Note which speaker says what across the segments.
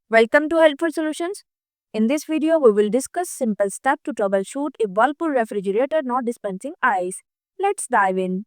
Speaker 1: Welcome to Helpful Solutions. In this video, we will discuss simple steps to troubleshoot a Whirlpool refrigerator not dispensing ice. Let's dive in.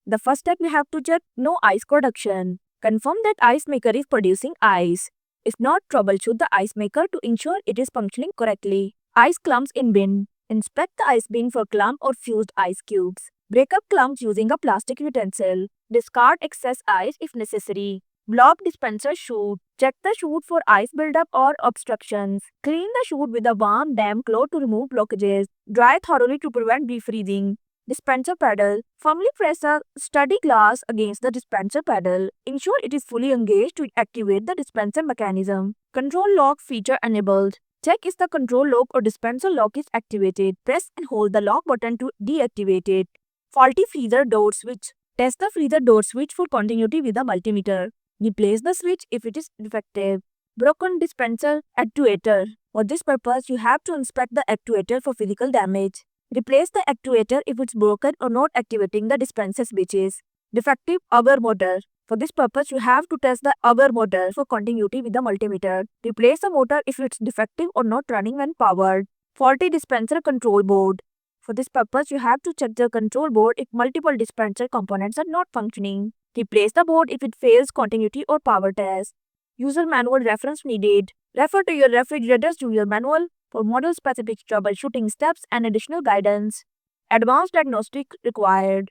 Speaker 1: The first step you have to check no ice production. Confirm that ice maker is producing ice. If not, troubleshoot the ice maker to ensure it is functioning correctly. Ice clumps in bin. Inspect the ice bin for clump or fused ice cubes. Break up clumps using a plastic utensil. Discard excess ice if necessary. Block dispenser chute. Check the chute for ice buildup or obstructions. Clean the chute with a warm, damp cloth to remove blockages. Dry thoroughly to prevent refreezing. Dispenser paddle. Firmly press a sturdy glass against the dispenser paddle. Ensure it is fully engaged to activate the dispenser mechanism. Control lock feature enabled. Check if the control lock or dispenser lock is activated. Press and hold the lock button to deactivate it. Faulty freezer door switch. Test the freezer door switch for continuity with a multimeter. Replace the switch if it is defective. Broken dispenser actuator. For this purpose, you have to inspect the actuator for physical damage. Replace the actuator if it's broken or not activating the dispenser switches. Defective hour motor. For this purpose, you have to test the hour motor for continuity with the multimeter. Replace the motor if it's defective or not running when powered. Faulty dispenser control board. For this purpose, you have to check the control board if multiple dispenser components are not functioning. Replace the board if it fails continuity or power test. User manual reference needed. Refer to your refrigerator's user manual for model-specific troubleshooting steps and additional guidance. Advanced diagnostic required.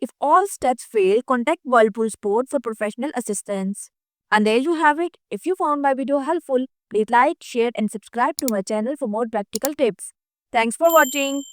Speaker 1: If all steps fail, contact Whirlpool Support for professional assistance. And there you have it. If you found my video helpful, please like, share and subscribe to my channel for more practical tips. Thanks for watching.